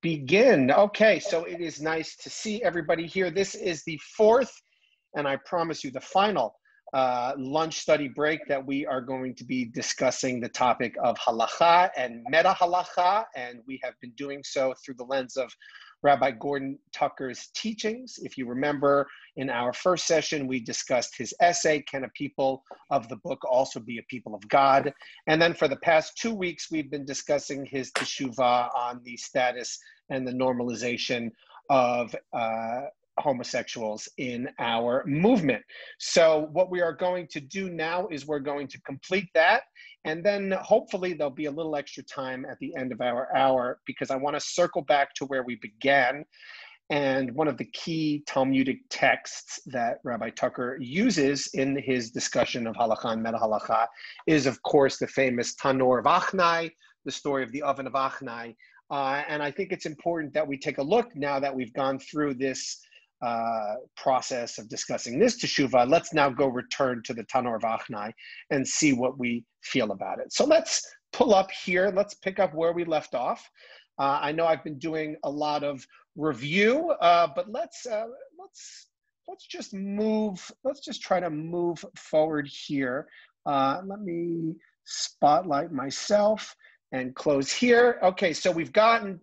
begin. Okay, so it is nice to see everybody here. This is the fourth, and I promise you the final lunch study break that we are going to be discussing the topic of halacha and meta halacha, and we have been doing so through the lens of Rabbi Gordon Tucker's teachings. If you remember, in our first session, we discussed his essay, Can a People of the Book Also Be a People of God? And then for the past 2 weeks, we've been discussing his Teshuvah on the status and the normalization of homosexuals in our movement. So what we are going to do now is we're going to complete that, and then hopefully there'll be a little extra time at the end of our hour, because I want to circle back to where we began. And one of the key Talmudic texts that Rabbi Tucker uses in his discussion of halakha and meta halakha is, of course, the famous Tanor of Achnai, the story of the oven of Achnai. And I think it's important that we take a look, now that we've gone through this process of discussing this Teshuvah. Let's now go return to the Tanor of Achnai and see what we feel about it. So let's pull up here. Let's pick up where we left off. I know I've been doing a lot of review, but let's just try to move forward here. Let me spotlight myself and close here. Okay, so we've gotten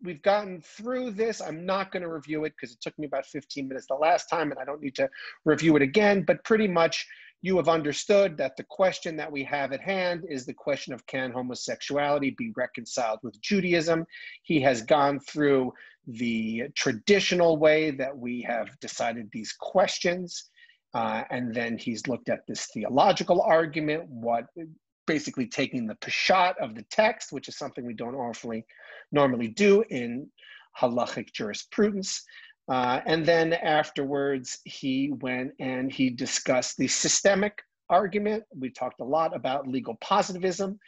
through this. I'm not going to review it because it took me about 15 minutes the last time, and I don't need to review it again, but pretty much you have understood that the question that we have at hand is the question of, can homosexuality be reconciled with Judaism? He has gone through the traditional way that we have decided these questions, and then he's looked at this theological argument, basically taking the peshat of the text, which is something we don't normally do in halachic jurisprudence. And then afterwards, he went and he discussed the systemic argument. We talked a lot about legal positivism.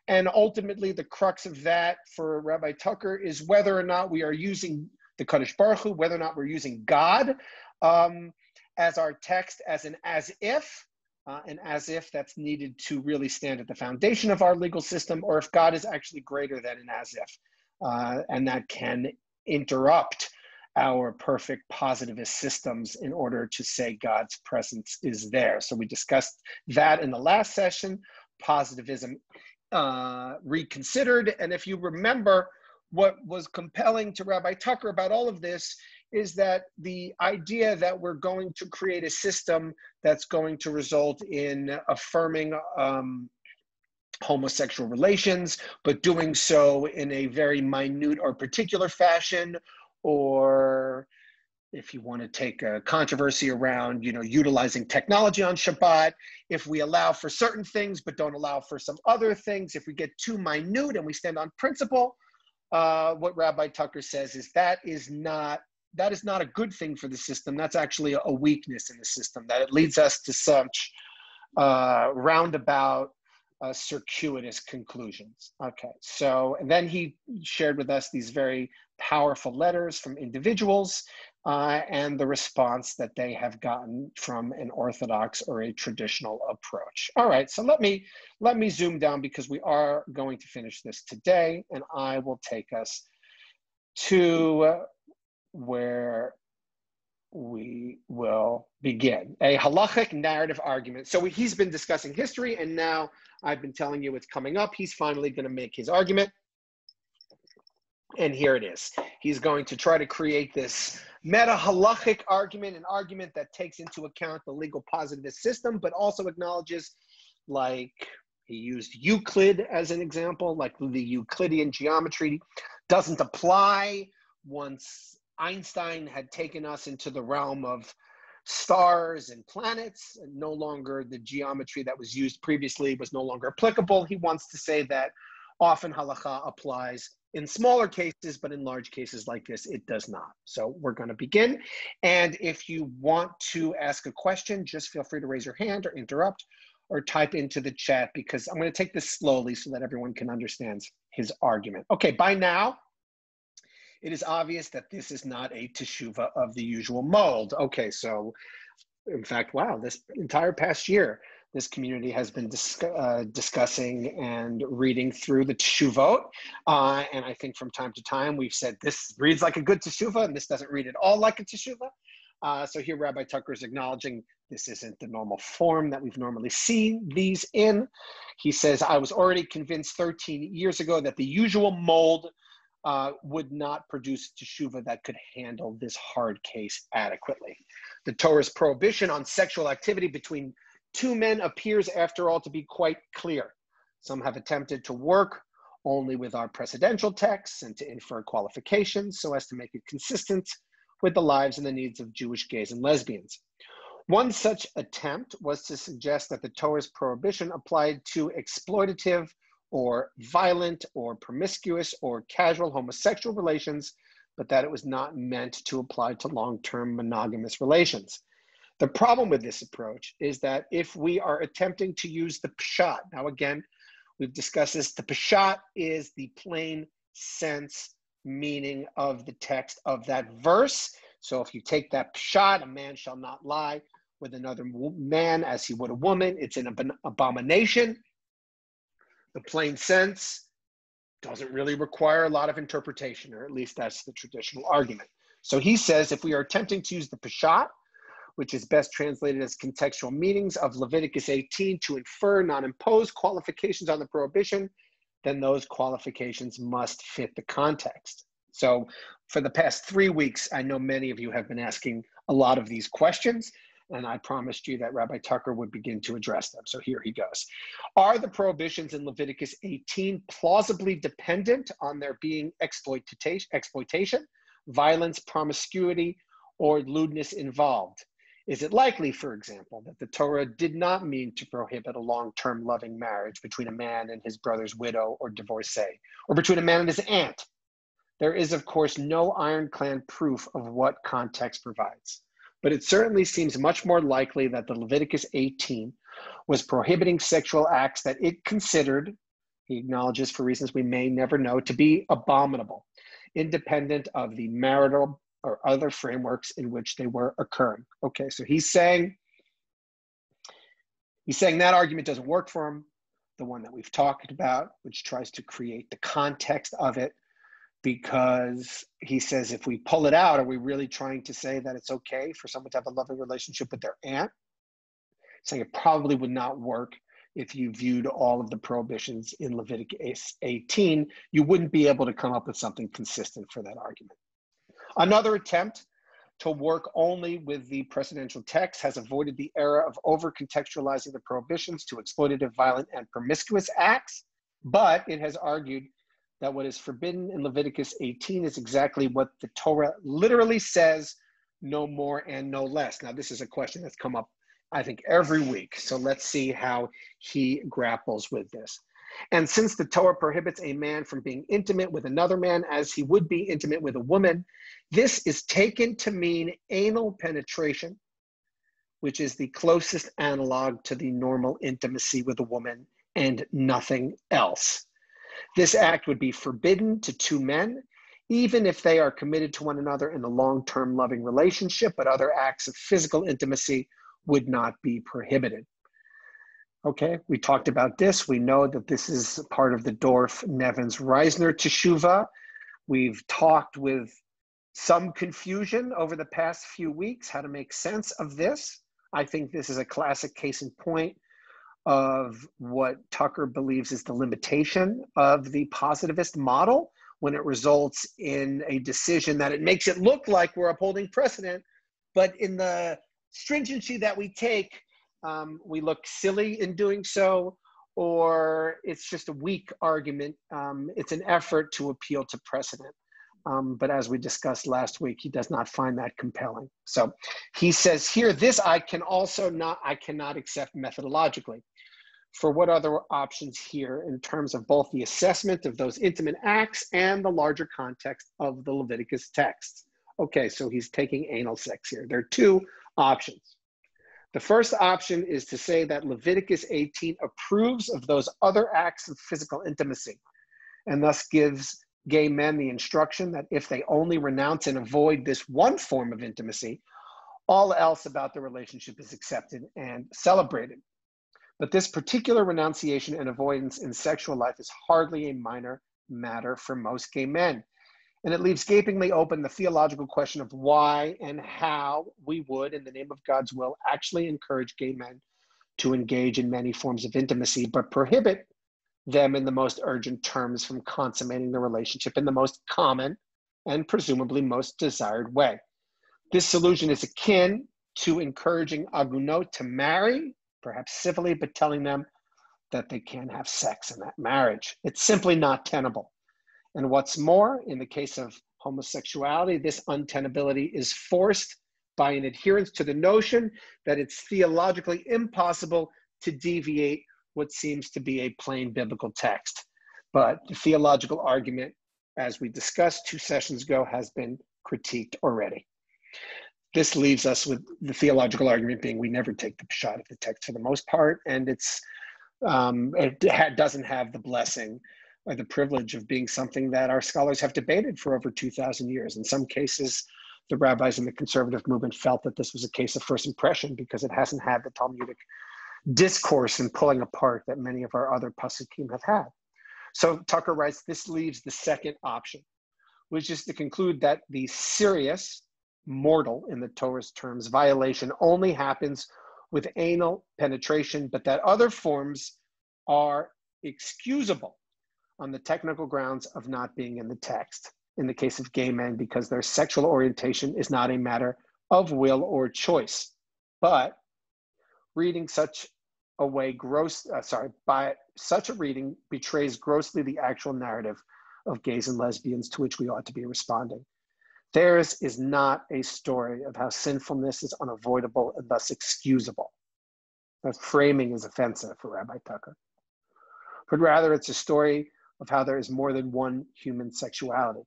And ultimately, the crux of that for Rabbi Tucker is whether or not we are using the Kadosh Baruch Hu, whether or not we're using God as our text as an as-if, that's needed to really stand at the foundation of our legal system, or if God is actually greater than an as-if, and that can interrupt our perfect positivist systems in order to say God's presence is there. So we discussed that in the last session, positivism reconsidered. And if you remember, what was compelling to Rabbi Tucker about all of this is that the idea that we're going to create a system that's going to result in affirming homosexual relations, but doing so in a very minute or particular fashion, or if you want to take a controversy around, utilizing technology on Shabbat, if we allow for certain things but don't allow for some other things, if we get too minute and we stand on principle, what Rabbi Tucker says is that is not a good thing for the system. That's actually a weakness in the system, that it leads us to such roundabout, circuitous conclusions. Okay, so and then he shared with us these very powerful letters from individuals and the response that they have gotten from an orthodox or a traditional approach. All right, so let me zoom down, because we are going to finish this today, and I will take us to where we will begin. A halachic narrative argument. So he's been discussing history, and now I've been telling you it's coming up. He's finally going to make his argument. And here it is. He's going to try to create this meta halachic argument, an argument that takes into account the legal positivist system, but also acknowledges, like he used Euclid as an example, like the Euclidean geometry doesn't apply once Einstein had taken us into the realm of stars and planets, and no longer the geometry that was used previously was no longer applicable. He wants to say that often halakha applies in smaller cases, but in large cases like this, it does not. So we're going to begin. And if you want to ask a question, just feel free to raise your hand or interrupt or type into the chat, because I'm going to take this slowly so that everyone can understand his argument. Okay, by now, it is obvious that this is not a teshuvah of the usual mold. Okay, so in fact, wow, this entire past year, this community has been discussing and reading through the Teshuvah. And I think from time to time, we've said this reads like a good Teshuvah, and this doesn't read at all like a Teshuvah. So here Rabbi Tucker is acknowledging this isn't the normal form that we've normally seen these in. He says, I was already convinced 13 years ago that the usual mold would not produce Teshuvah that could handle this hard case adequately. The Torah's prohibition on sexual activity between two men appears, after all, to be quite clear. Some have attempted to work only with our precedential texts and to infer qualifications so as to make it consistent with the lives and the needs of Jewish gays and lesbians. One such attempt was to suggest that the Torah's prohibition applied to exploitative or violent or promiscuous or casual homosexual relations, but that it was not meant to apply to long-term monogamous relations. The problem with this approach is that if we are attempting to use the pshat, now again, we've discussed this, the pshat is the plain sense meaning of the text of that verse. So if you take that pshat, a man shall not lie with another man as he would a woman, it's an abomination. The plain sense doesn't really require a lot of interpretation, or at least that's the traditional argument. So he says if we are attempting to use the pshat, which is best translated as contextual meanings of Leviticus 18 to infer, not impose qualifications on the prohibition, then those qualifications must fit the context. So for the past 3 weeks, I know many of you have been asking a lot of these questions, and I promised you that Rabbi Tucker would begin to address them. So here he goes. Are the prohibitions in Leviticus 18 plausibly dependent on there being exploitation, violence, promiscuity, or lewdness involved? Is it likely, for example, that the Torah did not mean to prohibit a long-term loving marriage between a man and his brother's widow or divorcee, or between a man and his aunt? There is, of course, no ironclad proof of what context provides, but it certainly seems much more likely that the Leviticus 18 was prohibiting sexual acts that it considered, he acknowledges for reasons we may never know, to be abominable, independent of the marital or other frameworks in which they were occurring. Okay, so he's saying that argument doesn't work for him, the one that we've talked about, which tries to create the context of it, because he says if we pull it out, are we really trying to say that it's okay for someone to have a loving relationship with their aunt? Saying it probably would not work if you viewed all of the prohibitions in Leviticus 18, you wouldn't be able to come up with something consistent for that argument. Another attempt to work only with the precedential text has avoided the error of over-contextualizing the prohibitions to exploitative, violent, and promiscuous acts, but it has argued that what is forbidden in Leviticus 18 is exactly what the Torah literally says, no more and no less. Now, this is a question that's come up, I think, every week. So let's see how he grapples with this. And since the Torah prohibits a man from being intimate with another man as he would be intimate with a woman, this is taken to mean anal penetration, which is the closest analog to the normal intimacy with a woman and nothing else. This act would be forbidden to two men, even if they are committed to one another in a long-term loving relationship, but other acts of physical intimacy would not be prohibited. Okay, we talked about this. We know that this is part of the Dorf, Nevins, Reisner Teshuvah. We've talked with some confusion over the past few weeks how to make sense of this. I think this is a classic case in point of what Tucker believes is the limitation of the positivist model when it results in a decision that it makes it look like we're upholding precedent, but in the stringency that we take, we look silly in doing so, or it's just a weak argument. It's an effort to appeal to precedent. But as we discussed last week, he does not find that compelling. So he says here, this I cannot accept methodologically. For what other options here in terms of both the assessment of those intimate acts and the larger context of the Leviticus text? Okay, so he's taking anal sex here. There are two options. The first option is to say that Leviticus 18 approves of those other acts of physical intimacy and thus gives gay men the instruction that if they only renounce and avoid this one form of intimacy, all else about the relationship is accepted and celebrated. But this particular renunciation and avoidance in sexual life is hardly a minor matter for most gay men. And it leaves gapingly open the theological question of why and how we would, in the name of God's will, actually encourage gay men to engage in many forms of intimacy, but prohibit them in the most urgent terms from consummating the relationship in the most common and presumably most desired way. This solution is akin to encouraging agunot to marry, perhaps civilly, but telling them that they can't have sex in that marriage. It's simply not tenable. And what's more, in the case of homosexuality, this untenability is forced by an adherence to the notion that it's theologically impossible to deviate what seems to be a plain biblical text. But the theological argument, as we discussed 2 sessions ago, has been critiqued already. This leaves us with the theological argument being we never take the pshat of the text for the most part, and it doesn't have the blessing or the privilege of being something that our scholars have debated for over 2,000 years. In some cases, the rabbis in the conservative movement felt that this was a case of first impression because it hasn't had the Talmudic discourse and pulling apart that many of our other pasukim have had. So Tucker writes, this leaves the second option, which is to conclude that the serious, mortal in the Torah's terms, violation only happens with anal penetration, but that other forms are excusable on the technical grounds of not being in the text. In the case of gay men, because their sexual orientation is not a matter of will or choice, but reading such a way by such a reading betrays grossly the actual narrative of gays and lesbians to which we ought to be responding. Theirs is not a story of how sinfulness is unavoidable and thus excusable. That framing is offensive for Rabbi Tucker. But rather it's a story of how there is more than one human sexuality,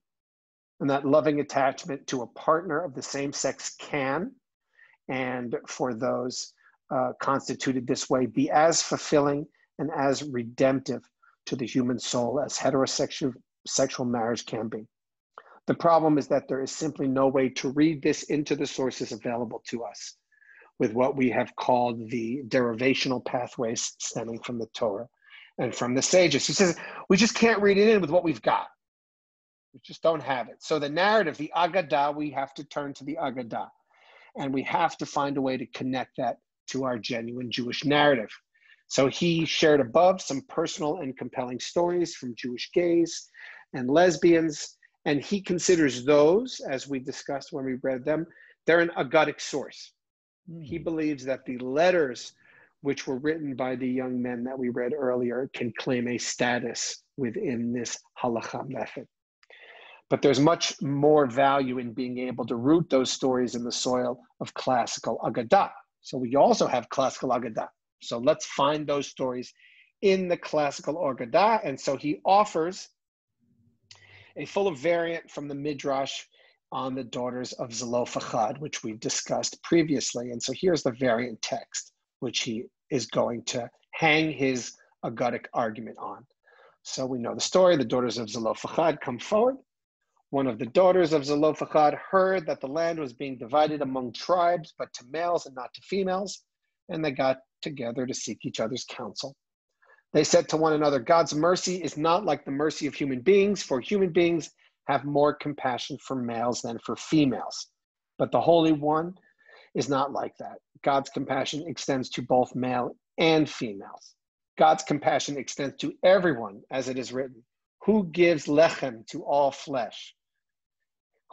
and that loving attachment to a partner of the same sex can, and for those constituted this way, be as fulfilling and as redemptive to the human soul as heterosexual marriage can be. The problem is that there is simply no way to read this into the sources available to us with what we have called the derivational pathways stemming from the Torah and from the sages. He says, we just can't read it in with what we've got. We just don't have it. So the narrative, the Agadah, we have to turn to the Agadah. And we have to find a way to connect that to our genuine Jewish narrative. So he shared above some personal and compelling stories from Jewish gays and lesbians, and he considers those, as we discussed when we read them, they're an agadic source. He believes that the letters which were written by the young men that we read earlier can claim a status within this halacha method. But there's much more value in being able to root those stories in the soil of classical Agadah. So we also have classical Agadah. So let's find those stories in the classical Agadah. And so he offers a full variant from the Midrash on the daughters of Zelophehad, which we've discussed previously. And so here's the variant text, which he is going to hang his Agadic argument on. So we know the story. The daughters of Zelophehad come forward. One of the daughters of Zelophehad heard that the land was being divided among tribes, but to males and not to females, and they got together to seek each other's counsel. They said to one another, God's mercy is not like the mercy of human beings, for human beings have more compassion for males than for females. But the Holy One is not like that. God's compassion extends to both male and females. God's compassion extends to everyone, as it is written, who gives lechem to all flesh?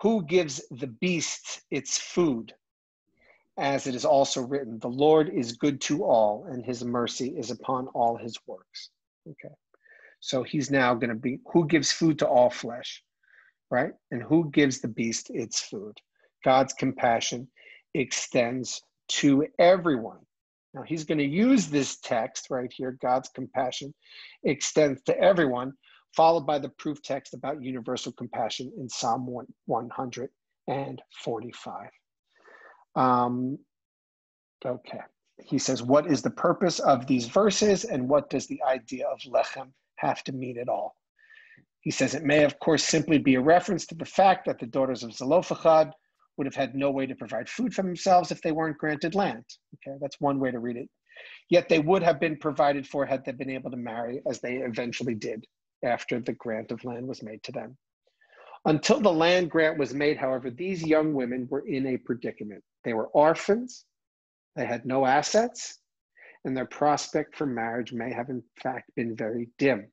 Who gives the beast its food? As it is also written, the Lord is good to all, and his mercy is upon all his works. Okay, so he's now going to be, who gives food to all flesh, right? And who gives the beast its food? God's compassion extends to everyone. Now he's going to use this text right here, God's compassion extends to everyone, followed by the proof text about universal compassion in Psalm 145. Okay, he says, what is the purpose of these verses and what does the idea of lechem have to mean at all? He says it may, of course, simply be a reference to the fact that the daughters of Zelophehad would have had no way to provide food for themselves if they weren't granted land. Okay, that's one way to read it. Yet they would have been provided for had they been able to marry, as they eventually did after the grant of land was made to them. Until the land grant was made, however, these young women were in a predicament. They were orphans, they had no assets, and their prospect for marriage may have in fact been very dim.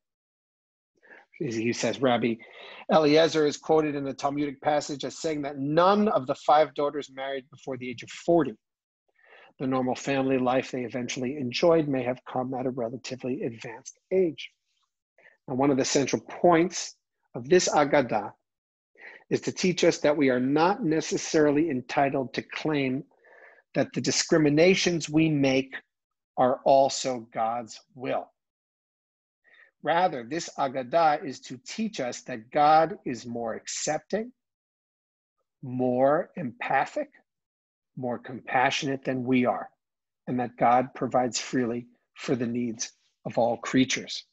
He says, Rabbi Eliezer is quoted in a Talmudic passage as saying that none of the 5 daughters married before the age of 40. The normal family life they eventually enjoyed may have come at a relatively advanced age. Now, one of the central points of this Agadah is to teach us that we are not necessarily entitled to claim that the discriminations we make are also God's will. Rather, this Agadah is to teach us that God is more accepting, more empathic, more compassionate than we are, and that God provides freely for the needs of all creatures.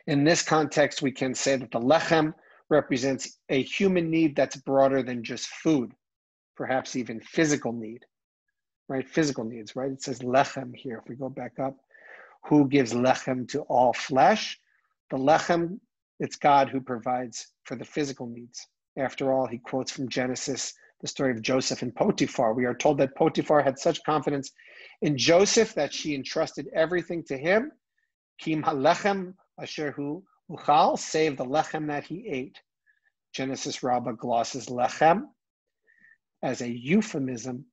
In this context, we can say that the lechem represents a human need that's broader than just food, perhaps even physical need, right? Physical needs, right? It says lechem here. If we go back up, who gives lechem to all flesh? The lechem, it's God who provides for the physical needs. After all, he quotes from Genesis, the story of Joseph and Potiphar. We are told that Potiphar had such confidence in Joseph that she entrusted everything to him. Kim halechem asher hu uchal, save the lechem that he ate. Genesis Rabbah glosses lechem as a euphemism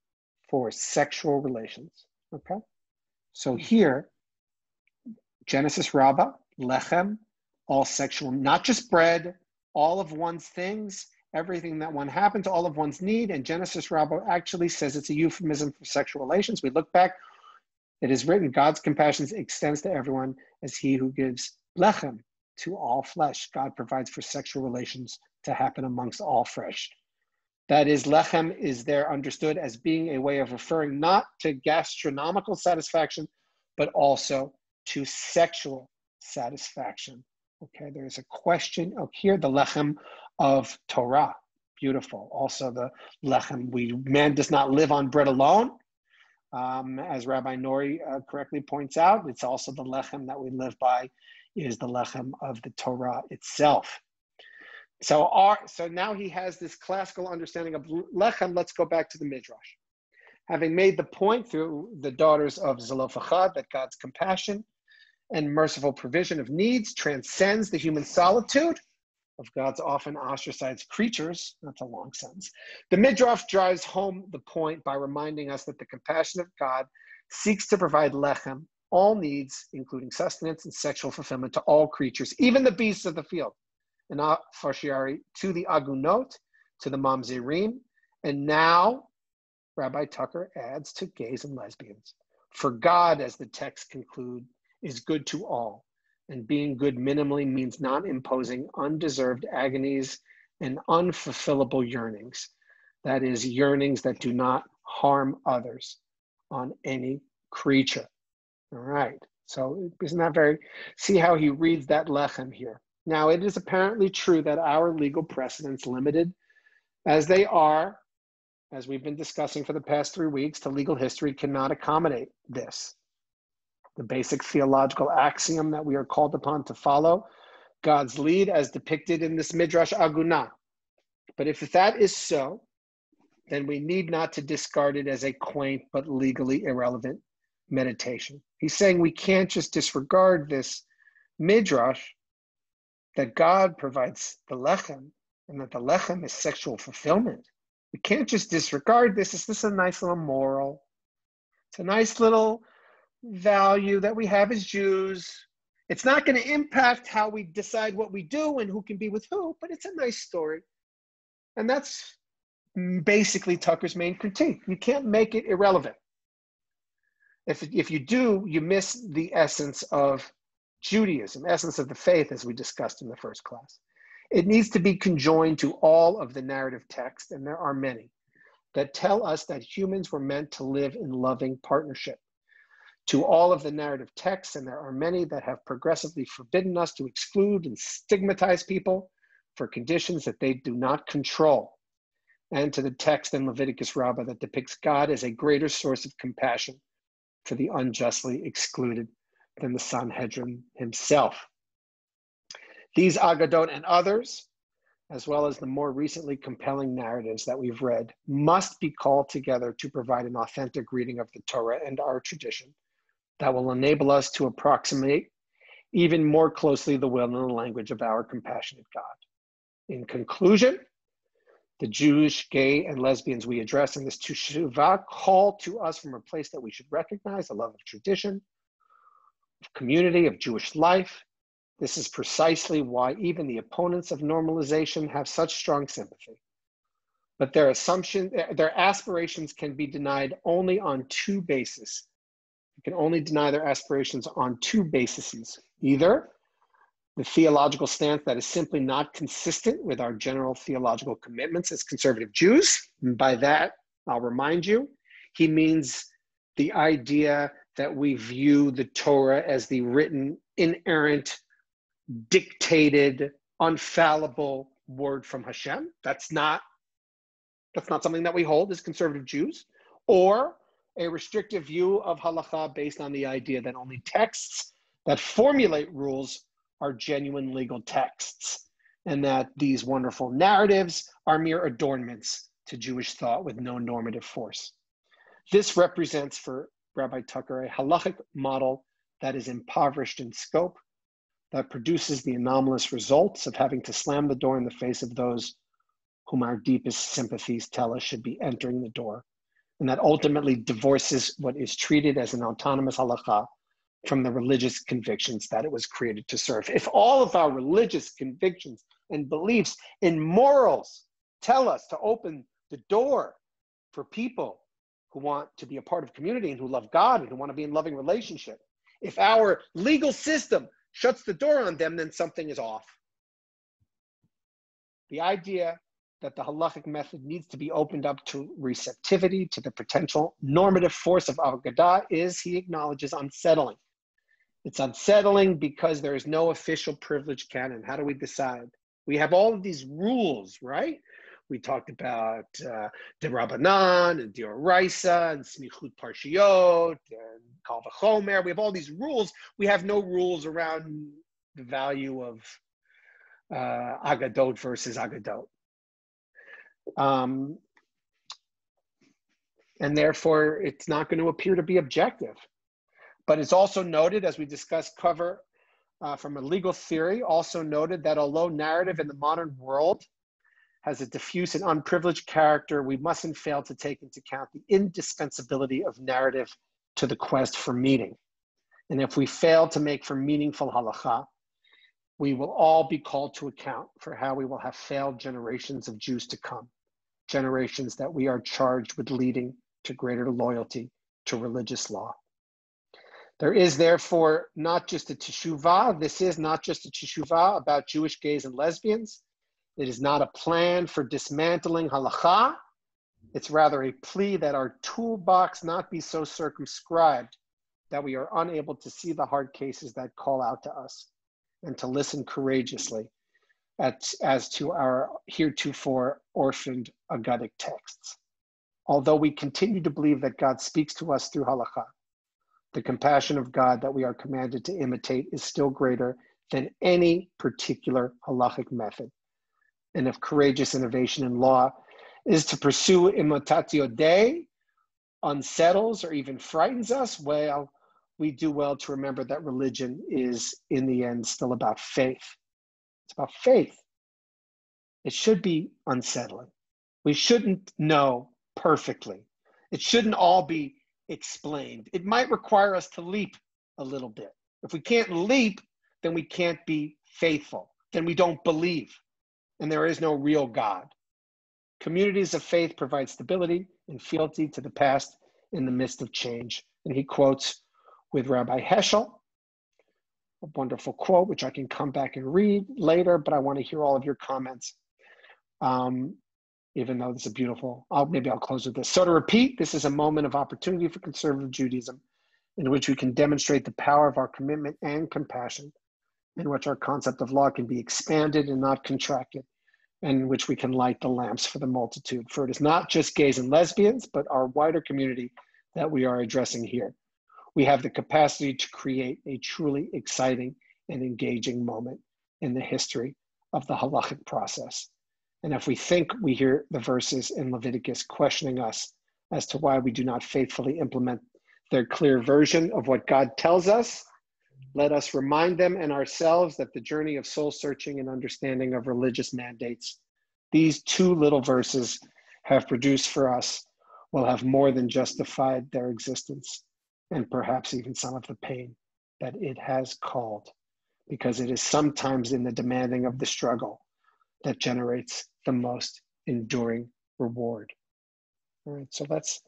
for sexual relations. Okay, so here, Genesis Rabbah, lechem, all sexual, not just bread, all of one's things, everything that one happened to, all of one's need. And Genesis Rabbah actually says it's a euphemism for sexual relations. We look back, it is written, God's compassion extends to everyone as he who gives lechem to all flesh. God provides for sexual relations to happen amongst all flesh. That is, lechem is there understood as being a way of referring not to gastronomical satisfaction, but also to sexual satisfaction. Okay, there's a question here, the lechem of Torah. Beautiful. Also the lechem, man does not live on bread alone. As Rabbi Nori correctly points out, it's also the lechem that we live by is the lechem of the Torah itself. So now he has this classical understanding of lechem. Let's go back to the Midrash. Having made the point through the daughters of Zelophehad that God's compassion and merciful provision of needs transcends the human solitude of God's often ostracized creatures. That's a long sentence. The Midrash drives home the point by reminding us that the compassion of God seeks to provide lechem, all needs, including sustenance and sexual fulfillment, to all creatures, even the beasts of the field. And fortiori to the agunot, to the mamzerim, and now Rabbi Tucker adds to gays and lesbians. For God, as the text concludes, is good to all, and being good minimally means not imposing undeserved agonies and unfulfillable yearnings. That is, yearnings that do not harm others on any creature. All right, so isn't that very, see how he reads that lechem here. Now, it is apparently true that our legal precedents, limited as they are, as we've been discussing for the past 3 weeks, to legal history cannot accommodate this. The basic theological axiom that we are called upon to follow, God's lead as depicted in this Midrash Agunah. But if that is so, then we need not to discard it as a quaint but legally irrelevant meditation. He's saying we can't just disregard this Midrash that God provides the lechem and that the lechem is sexual fulfillment. We can't just disregard this. Is this a nice little moral? It's a nice little value that we have as Jews. It's not going to impact how we decide what we do and who can be with who, but it's a nice story. And that's basically Tucker's main critique. You can't make it irrelevant. If you do, you miss the essence of Judaism, essence of the faith, as we discussed in the first class. It needs to be conjoined to all of the narrative text, and there are many, that tell us that humans were meant to live in loving partnership. To all of the narrative texts, and there are many that have progressively forbidden us to exclude and stigmatize people for conditions that they do not control. And to the text in Leviticus Rabbah that depicts God as a greater source of compassion for the unjustly excluded than the Sanhedrin himself. These Agadot and others, as well as the more recently compelling narratives that we've read, must be called together to provide an authentic reading of the Torah and our tradition that will enable us to approximate even more closely the will and the language of our compassionate God. In conclusion, the Jewish, gay, and lesbians we address in this Teshuvah call to us from a place that we should recognize, a love of tradition, of community, of Jewish life. This is precisely why even the opponents of normalization have such strong sympathy. But their aspirations can be denied only on two bases. You can only deny their aspirations on two bases. Either the theological stance that is simply not consistent with our general theological commitments as conservative Jews. And by that, I'll remind you, he means the idea that we view the Torah as the written, inerrant, dictated, infallible word from Hashem. That's not something that we hold as conservative Jews. Or a restrictive view of halakha based on the idea that only texts that formulate rules are genuine legal texts, and that these wonderful narratives are mere adornments to Jewish thought with no normative force. This represents for Rabbi Tucker a halachic model that is impoverished in scope, that produces the anomalous results of having to slam the door in the face of those whom our deepest sympathies tell us should be entering the door, and that ultimately divorces what is treated as an autonomous halakha from the religious convictions that it was created to serve. If all of our religious convictions and beliefs and morals tell us to open the door for people who want to be a part of community and who love God and who want to be in loving relationship, if our legal system shuts the door on them, then something is off. The idea that the halachic method needs to be opened up to receptivity to the potential normative force of Agadah is, he acknowledges, unsettling. It's unsettling because there is no official privilege canon. How do we decide? We have all of these rules, right? We talked about the Rabbanan and Dioraisa and Smichut Parshiot and Kal V'chomer. We have all these rules. We have no rules around the value of Agadot versus Agadot. And therefore, it's not going to appear to be objective. But it's also noted, as we discussed cover from a legal theory, also noted that although narrative in the modern world has a diffuse and unprivileged character, we mustn't fail to take into account the indispensability of narrative to the quest for meaning. And if we fail to make for meaningful halakha, we will all be called to account for how we will have failed generations of Jews to come, generations that we are charged with leading to greater loyalty to religious law. There is therefore not just a teshuvah. This is not just a teshuvah about Jewish gays and lesbians. It is not a plan for dismantling halakha. It's rather a plea that our toolbox not be so circumscribed that we are unable to see the hard cases that call out to us, and to listen courageously as to our heretofore orphaned Agadic texts. Although we continue to believe that God speaks to us through halakha, the compassion of God that we are commanded to imitate is still greater than any particular halachic method. And if courageous innovation in law is to pursue imitatio Dei, unsettles or even frightens us, well, we do well to remember that religion is, in the end, still about faith. It's about faith. It should be unsettling. We shouldn't know perfectly. It shouldn't all be explained. It might require us to leap a little bit. If we can't leap, then we can't be faithful. Then we don't believe. And there is no real God. Communities of faith provide stability and fealty to the past in the midst of change. And he quotes with Rabbi Heschel, a wonderful quote, which I can come back and read later, but I want to hear all of your comments. Even though this is beautiful, maybe I'll close with this. So to repeat, this is a moment of opportunity for conservative Judaism in which we can demonstrate the power of our commitment and compassion, in which our concept of law can be expanded and not contracted, and in which we can light the lamps for the multitude. For it is not just gays and lesbians, but our wider community that we are addressing here. we have the capacity to create a truly exciting and engaging moment in the history of the halachic process. And if we think we hear the verses in Leviticus questioning us as to why we do not faithfully implement their clear version of what God tells us, let us remind them and ourselves that the journey of soul searching and understanding of religious mandates, these two little verses have produced for us, will have more than justified their existence, and perhaps even some of the pain that it has called, because it is sometimes in the demanding of the struggle that generates the most enduring reward. All right, so let's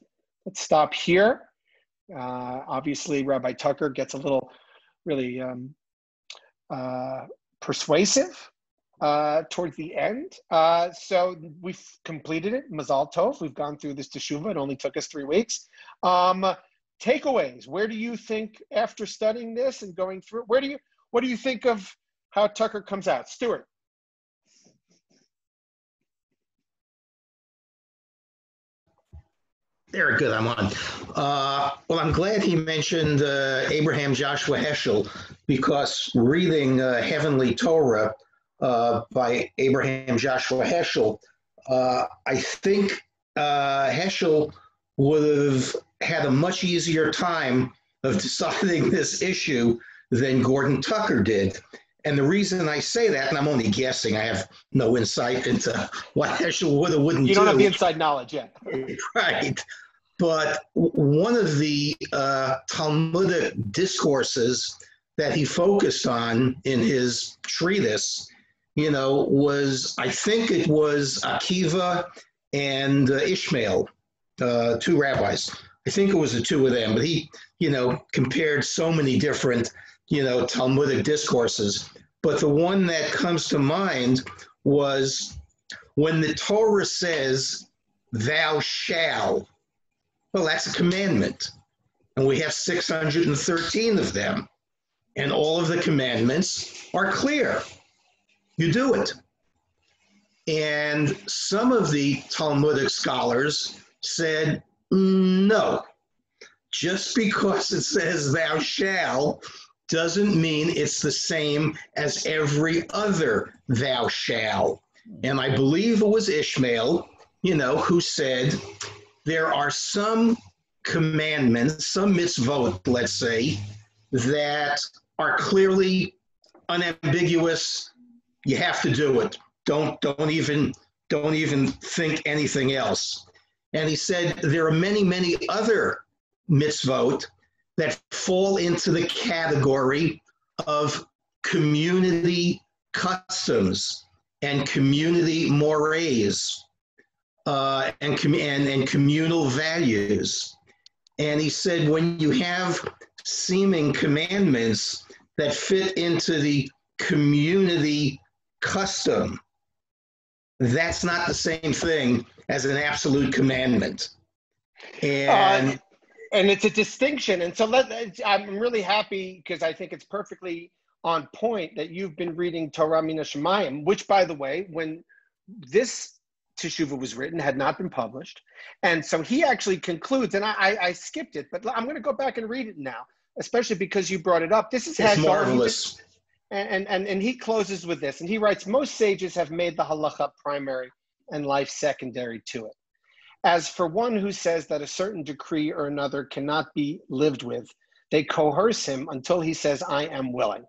stop here. Obviously, Rabbi Tucker gets a little really persuasive towards the end. So we've completed it. Mazal Tov. We've gone through this Teshuvah. It only took us 3 weeks. Takeaways. Where do you think, after studying this and going through it, what do you think of how Tucker comes out? Stuart. Very good, I'm on. Well, I'm glad he mentioned Abraham Joshua Heschel, because reading Heavenly Torah by Abraham Joshua Heschel, I think Heschel would have had a much easier time of deciding this issue than Gordon Tucker did. And the reason I say that, and I'm only guessing, I have no insight into what Heschel would or wouldn't do. You don't have the inside knowledge yet. Right. But one of the Talmudic discourses that he focused on in his treatise, was, I think it was Akiva and Ishmael, 2 rabbis. I think it was the 2 of them, but he, compared so many different, Talmudic discourses. But the one that comes to mind was when the Torah says, "Thou shalt." Well, that's a commandment. And we have 613 of them. And all of the commandments are clear. You do it. And some of the Talmudic scholars said, no, just because it says "thou shalt" doesn't mean it's the same as every other "thou shalt." And I believe it was Ishmael, who said, there are some commandments, some mitzvot, let's say, that are clearly unambiguous. You have to do it. Don't even think anything else. And he said there are many, many other mitzvot that fall into the category of community customs and community mores. And communal values. And he said, when you have seeming commandments that fit into the community custom, that's not the same thing as an absolute commandment. And it's a distinction. And so I'm really happy, because I think it's perfectly on point that you've been reading Torah Min HaShamayim, which, by the way, when this Teshuvah was written, had not been published. And so he actually concludes, and I skipped it, but I'm going to go back and read it now, especially because you brought it up. This is it's marvelous. And he closes with this, and he writes, most sages have made the halacha primary and life secondary to it. As for one who says that a certain decree or another cannot be lived with, they coerce him until he says, I am willing.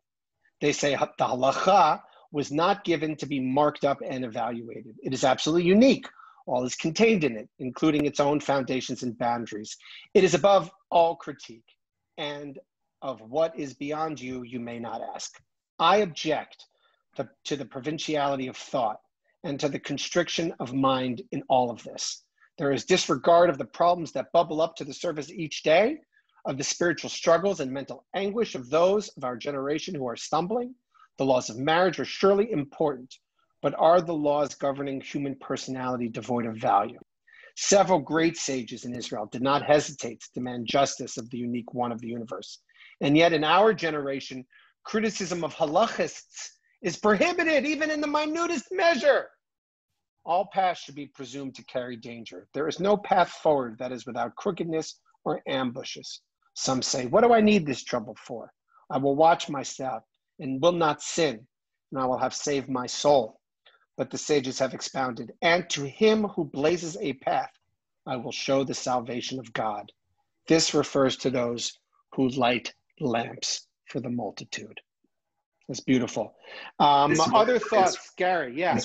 They say the halacha was not given to be marked up and evaluated. It is absolutely unique. All is contained in it, including its own foundations and boundaries. It is above all critique, and of what is beyond you, you may not ask. I object to the provinciality of thought and to the constriction of mind in all of this. There is disregard of the problems that bubble up to the surface each day, of the spiritual struggles and mental anguish of those of our generation who are stumbling. The laws of marriage are surely important, but are the laws governing human personality devoid of value? Several great sages in Israel did not hesitate to demand justice of the unique one of the universe. And yet in our generation, criticism of halachists is prohibited even in the minutest measure. All paths should be presumed to carry danger. There is no path forward that is without crookedness or ambushes. Some say, what do I need this trouble for? I will watch myself and will not sin, and I will have saved my soul. But the sages have expounded, and to him who blazes a path, I will show the salvation of God. This refers to those who light lamps for the multitude. That's beautiful. Other thoughts, Gary? Yeah.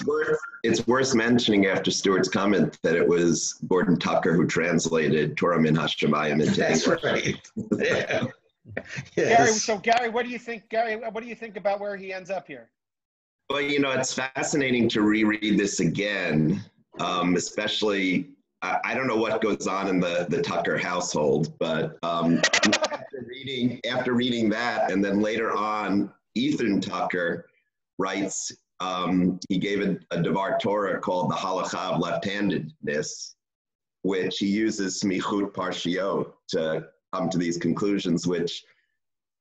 It's worth mentioning after Stuart's comment that it was Gordon Tucker who translated Torah Min HaShamayim into English. That's right. Yeah. Yes. Gary, what do you think? Gary, what do you think about where he ends up here? Well, it's fascinating to reread this again, especially. I don't know what goes on in the Tucker household, but after reading that, and then later on, Ethan Tucker writes, he gave a Devar Torah called the Halakha of Left-Handedness, which he uses Smichut Parshiyot to come to these conclusions, which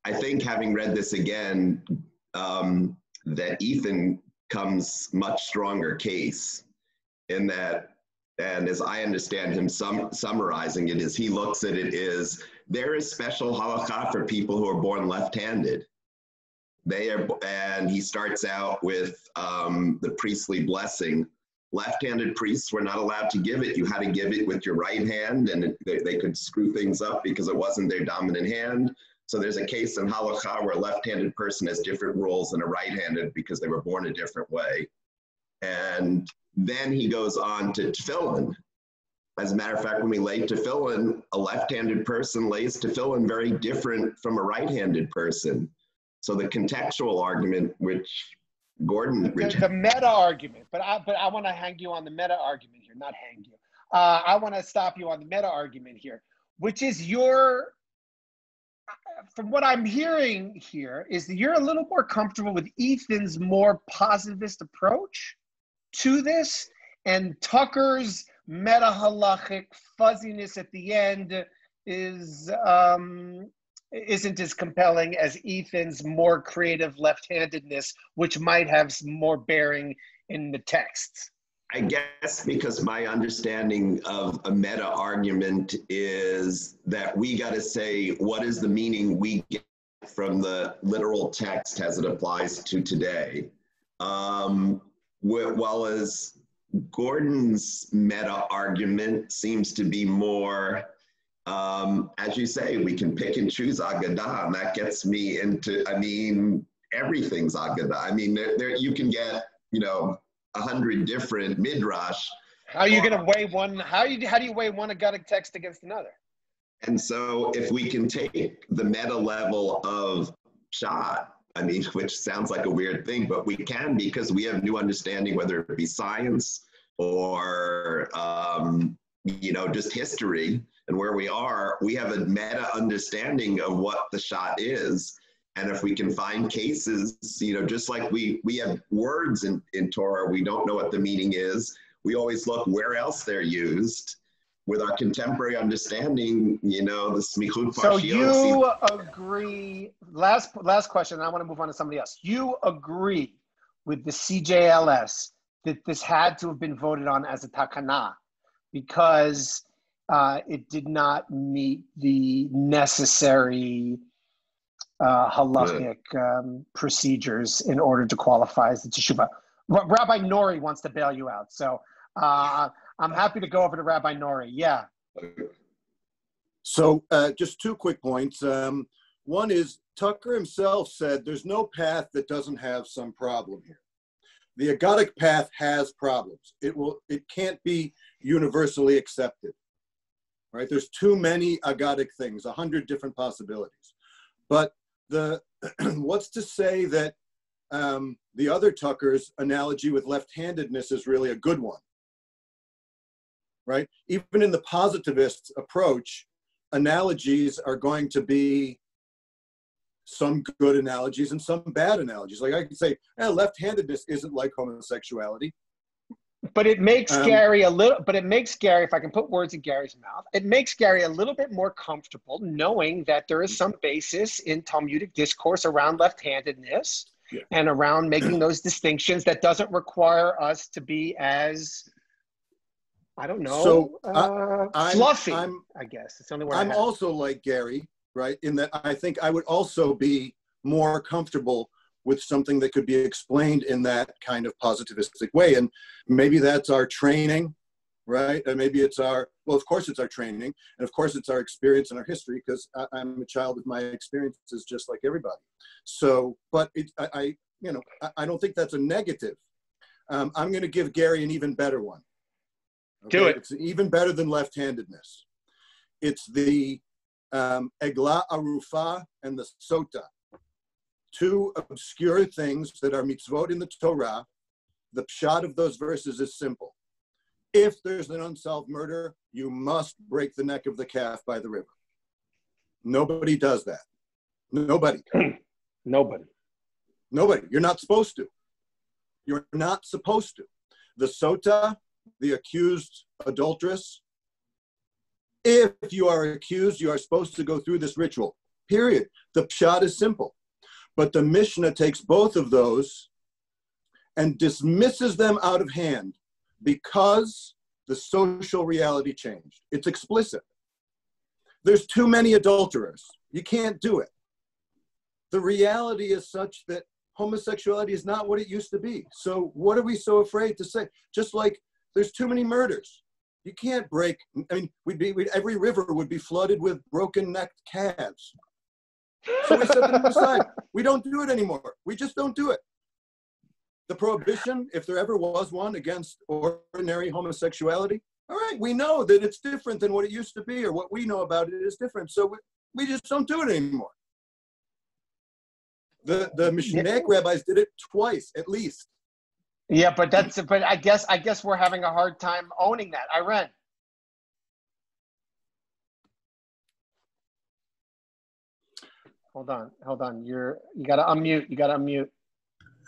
I think, having read this again, that Ethan comes much stronger case in that. And as I understand him summarizing it, is he looks at it as there is special halakha for people who are born left-handed. And he starts out with the priestly blessing. Left-handed priests were not allowed to give it. You had to give it with your right hand, and they could screw things up because it wasn't their dominant hand. So there's a case in halakha where a left-handed person has different rules than a right-handed because they were born a different way. And then he goes on to tefillin. As a matter of fact, when we lay tefillin, a left-handed person lays tefillin very different from a right-handed person. So the contextual argument, which Gordon... The meta argument, but I want to hang you on the meta argument here, not hang you. I want to stop you on the meta argument here, which is from what I'm hearing here, is that you're a little more comfortable with Ethan's more positivist approach to this, and Tucker's meta-halachic fuzziness at the end isn't as compelling as Ethan's more creative left-handedness, which might have more bearing in the texts. I guess because my understanding of a meta argument is that we got to say, what is the meaning we get from the literal text as it applies to today? While as Gordon's meta argument seems to be more, as you say, we can pick and choose Agadah, and that gets me into, everything's Agadah. There you can get, 100 different midrash. How are you going to weigh one? How do you weigh one Agadic text against another? And so if we can take the meta level of Pshat, which sounds like a weird thing, but we can, because we have new understanding, whether it be science or, just history and where we are, we have a meta understanding of what the Pshat is. And if we can find cases, just like we have words in Torah, we don't know what the meaning is. We always look where else they're used. With our contemporary understanding, the smichut parshiyot. So you agree, last question, and I want to move on to somebody else. You agree with the CJLS that this had to have been voted on as a takana because it did not meet the necessary halachic procedures in order to qualify as the Teshuvah. Rabbi Nori wants to bail you out. So I'm happy to go over to Rabbi Nori. Yeah. So just two quick points. One is Tucker himself said there's no path that doesn't have some problem here. The Agadic path has problems. It can't be universally accepted. Right? There's too many Agadic things, 100 different possibilities. But what's to say that the other Tucker's analogy with left-handedness is really a good one? Right? Even in the positivist approach, analogies are going to be some good analogies and some bad analogies. Like I could say, left-handedness isn't like homosexuality. But it makes Gary if I can put words in Gary's mouth, it makes Gary a little bit more comfortable knowing that there is some basis in Talmudic discourse around left-handedness and around making those distinctions that doesn't require us to be as, I don't know, fluffy, I guess. It's the only word I'm also like Gary. right? In that I think I would also be more comfortable with something that could be explained in that kind of positivistic way. And maybe that's our training, right? And maybe it's our, well, of course it's our training, and of course it's our experience and our history, because I'm a child of my experiences just like everybody. So, but I don't think that's a negative. I'm going to give Gary an even better one. Okay? Do it. It's even better than left-handedness. It's the Eglah Arufah and the Sota. Two obscure things that are mitzvot in the Torah. The pshat of those verses is simple. If there's an unsolved murder, you must break the neck of the calf by the river. Nobody does that. Nobody. Nobody. Nobody. You're not supposed to. You're not supposed to. The Sota, the accused adulteress, if you are accused, you are supposed to go through this ritual, period. The pshat is simple. But the Mishnah takes both of those and dismisses them out of hand because the social reality changed. It's explicit. There's too many adulterers. You can't do it. The reality is such that homosexuality is not what it used to be. So what are we so afraid to say? Just like there's too many murders. You can't break, I mean, every river would be flooded with broken-necked calves. So we set them aside. We don't do it anymore. We just don't do it. The prohibition, if there ever was one against ordinary homosexuality, all right, we know that it's different than what it used to be, or what we know about it is different. So we just don't do it anymore. The Mishnaic rabbis did it twice, at least. Yeah, but I guess we're having a hard time owning that. Irene. Hold on. You gotta unmute.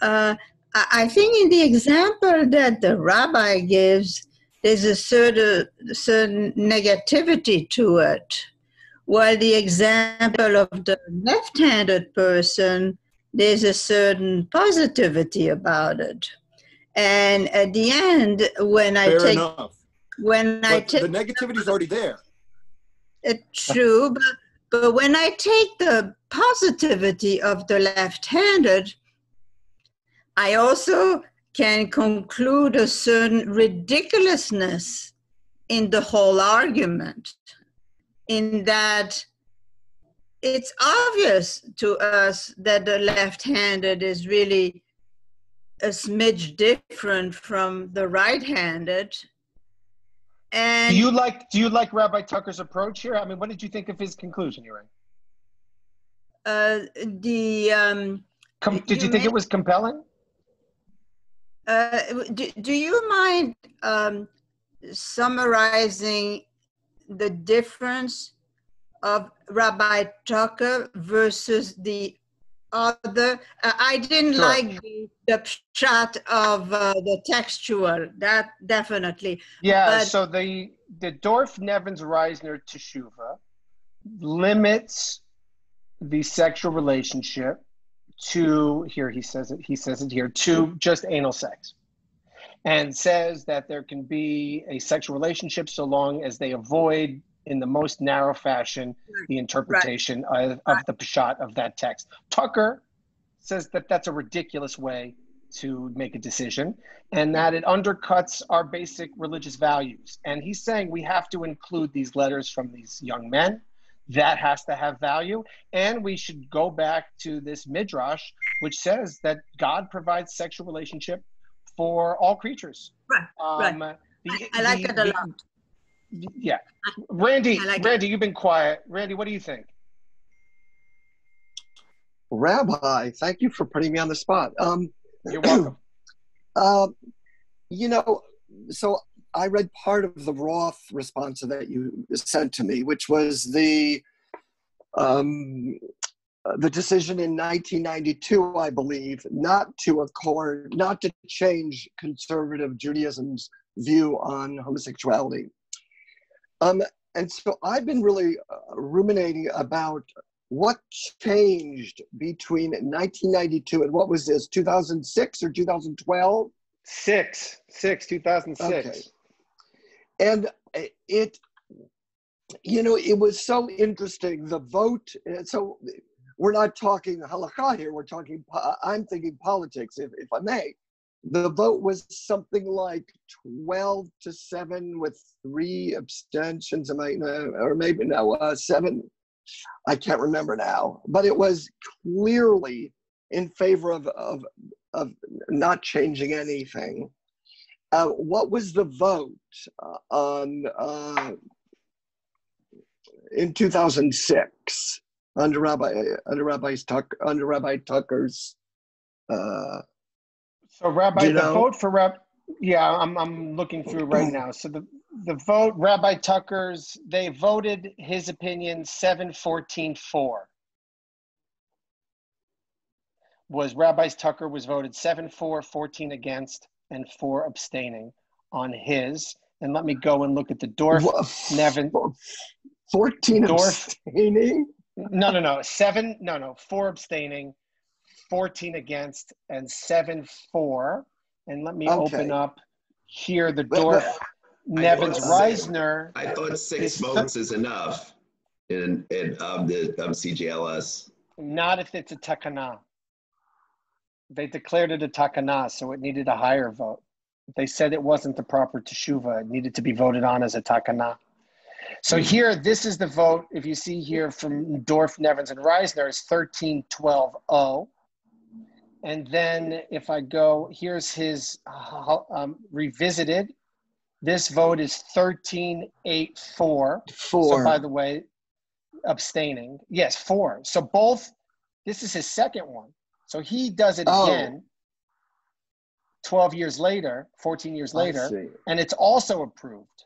I think in the example that the rabbi gives, there's a certain negativity to it. While the example of the left-handed person, there's a certain positivity about it. And at the end, when I take the negativity is already there. It's true, but when I take the positivity of the left-handed, I also can conclude a certain ridiculousness in the whole argument, in that it's obvious to us that the left-handed is really a smidge different from the right-handed. And do you like Rabbi Tucker's approach here? I mean, what did you think of his conclusion, Irene? Did you think it was compelling? Do you mind summarizing the difference of Rabbi Tucker versus the other? I didn't like the pshat of the textual, that definitely. Yeah, so the Dorf Nevins Reisner Teshuvah limits the sexual relationship to, here he says it here, to just anal sex, and says that there can be a sexual relationship so long as they avoid, in the most narrow fashion, the interpretation of the pshat of that text. Tucker says that that's a ridiculous way to make a decision, and that it undercuts our basic religious values. And he's saying we have to include these letters from these young men. That has to have value. And we should go back to this midrash, which says that God provides sexual relationship for all creatures. Right. I like it a lot. Yeah. Randy, you've been quiet. Randy, what do you think? Rabbi, thank you for putting me on the spot. You're welcome. So I read part of the Roth response that you sent to me, which was the decision in 1992, I believe, not to change conservative Judaism's view on homosexuality. And so I've been really ruminating about what changed between 1992 and what was this, 2006 or 2012? 2006. Okay. And You know, it was so interesting. The vote. So we're not talking halakha here. We're talking. I'm thinking politics, if I may. The vote was something like 12-7 with 3 abstentions. Or maybe no, 7. I can't remember now. But it was clearly in favor of not changing anything. What was the vote on in 2006 under Rabbi Tucker's? So Rabbi, the vote for I'm looking through right now. So the vote, Rabbi Tucker's, they voted his opinion 7-14-4. Was Rabbi Tucker was voted 7-4, 14 against, and 4 abstaining on his. And let me go and look at the Dorf Nevin. 14 Dorf abstaining? No. 4 abstaining, 14 against, and 7-4. And let me open up here the Dorf Nevins Reisner. I thought 6 votes is enough in the CGLS. Not if it's a takana. They declared it a takana, so it needed a higher vote. They said it wasn't the proper teshuvah. It needed to be voted on as a takana. So here, this is the vote. If you see here from Dorf, Nevins, and Reisner, is 13-12-0. And then if I go, here's his revisited. This vote is 13-8-4. So by the way, abstaining. Yes, 4. So both, this is his second one. So he does it again 12 years later, 14 years later, and it's also approved.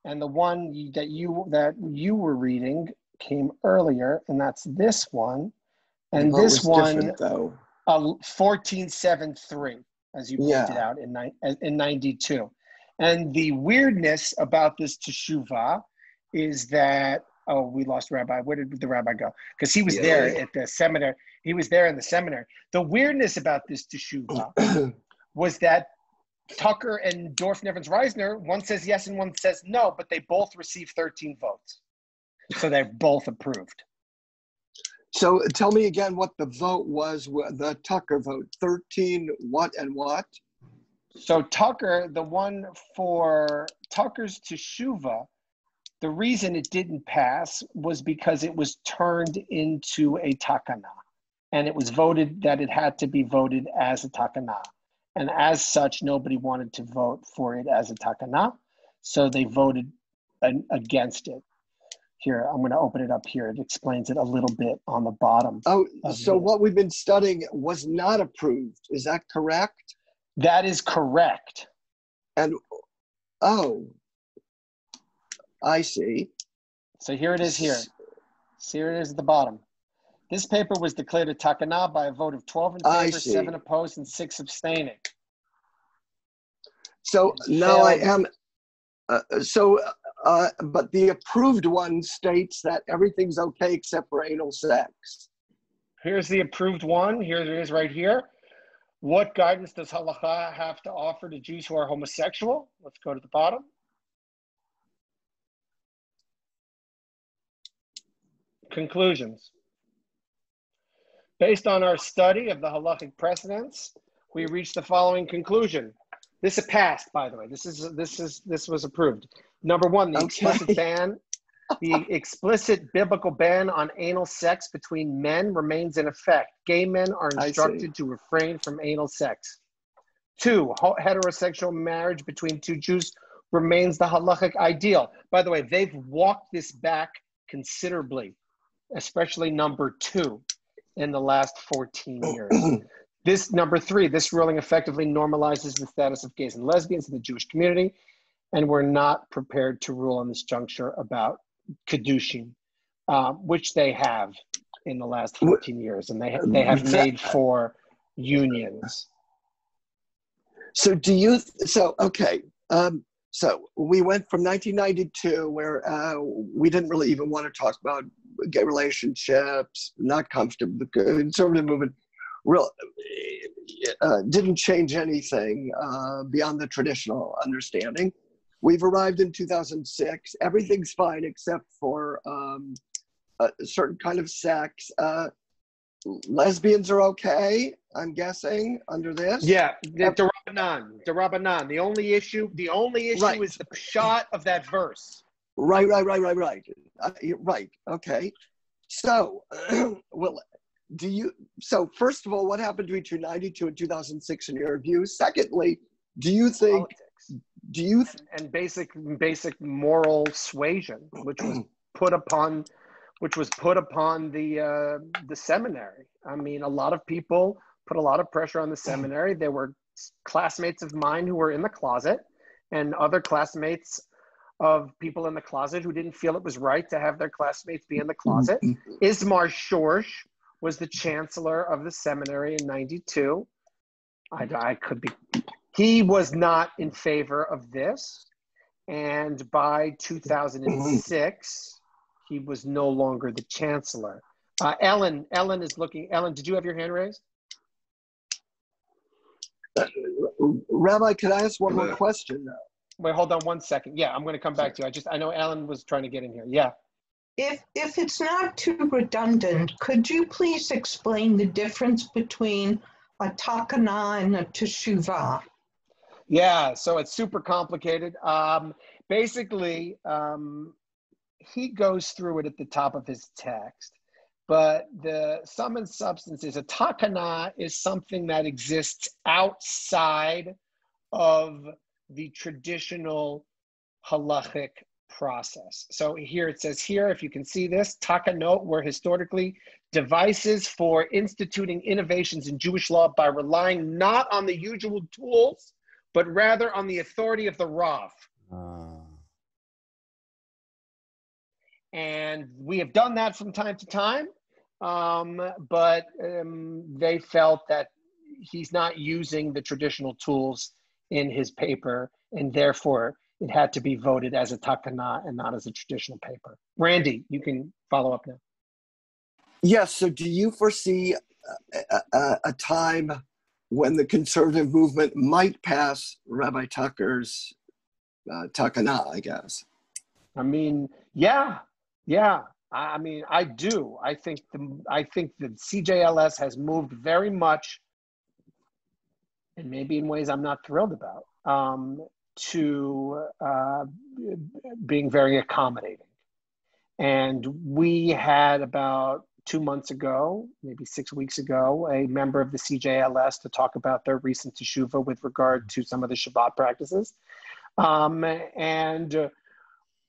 And the one that you were reading came earlier, and that's this one. And this one, 14-7-3, as you pointed out in 92. And the weirdness about this teshuvah is that, we lost Rabbi. Where did the Rabbi go? Because he was there at the seminar. He was there in the seminar. The weirdness about this teshuvah was that Tucker and Dorf, Nevins, Reisner, one says yes and one says no, but they both received 13 votes. So they're both approved. So tell me again what the vote was, the Tucker vote, 13 what and what? So Tucker, the one for Tucker's teshuvah, the reason it didn't pass was because it was turned into a takana. And it was voted that it had to be voted as a takana. And as such, nobody wanted to vote for it as a takana. So they voted against it. Here, I'm going to open it up here. It explains it a little bit on the bottom. So what we've been studying was not approved. Is that correct? That is correct. And, I see. So here it is here. So here it is at the bottom. This paper was declared a takana by a vote of 12 in favor, 7 opposed, and 6 abstaining. So now I am, but the approved one states that everything's okay except for anal sex. Here's the approved one. Here it is right here. What guidance does halakha have to offer to Jews who are homosexual? Let's go to the bottom. Conclusions. Based on our study of the halachic precedents, we reached the following conclusion. This passed, by the way. This was approved. Number 1, the explicit biblical ban on anal sex between men remains in effect. Gay men are instructed to refrain from anal sex. 2, heterosexual marriage between 2 Jews remains the halachic ideal. By the way, they've walked this back considerably, especially number 2 in the last 14 years. This number 3, this ruling effectively normalizes the status of gays and lesbians in the Jewish community, and we're not prepared to rule on this juncture about Kedushin, which they have in the last 14 years, and they have made for unions. So so we went from 1992, where we didn't really even want to talk about gay relationships, not comfortable. The conservative movement didn't change anything beyond the traditional understanding. We've arrived in 2006. Everything's fine except for a certain kind of sex. Lesbians are okay, I'm guessing, under this. Yeah, the Rabbanan. The only issue Right. is the pshat of that verse. Right. Right. Okay. So, well, so first of all, what happened between 92 and 2006 in your view? Secondly, do you think, and basic moral suasion, which was put upon the seminary. I mean, a lot of people put a lot of pressure on the seminary. There were classmates of mine who were in the closet, and other classmates of people in the closet who didn't feel it was right to have their classmates be in the closet. Ismar Shorsh was the chancellor of the seminary in 92. I could be. He was not in favor of this. And by 2006, he was no longer the chancellor. Ellen is looking. Ellen, did you have your hand raised? Rabbi, could I ask one more question now? Wait, hold on one second. Yeah, I'm going to come back to you. I know Ellen was trying to get in here. Yeah. If it's not too redundant, could you please explain the difference between a takana and a teshuvah? Yeah, so it's super complicated. Basically, he goes through it at the top of his text, but the sum and substance is a takana is something that exists outside of the traditional halachic process. So here it says here, if you can see this, takanot were historically devices for instituting innovations in Jewish law by relying not on the usual tools, but rather on the authority of the Rav. And we have done that from time to time, but they felt that he's not using the traditional tools in his paper, and therefore it had to be voted as a takana and not as a traditional paper. Randy, you can follow up now. Yes, so do you foresee a time when the conservative movement might pass Rabbi Tucker's takana, I guess? I mean, yeah. I mean, I do. I think the CJLS has moved very much, and maybe in ways I'm not thrilled about, to being very accommodating. And we had about 2 months ago, maybe 6 weeks ago, a member of the CJLS to talk about their recent teshuvah with regard to some of the Shabbat practices. And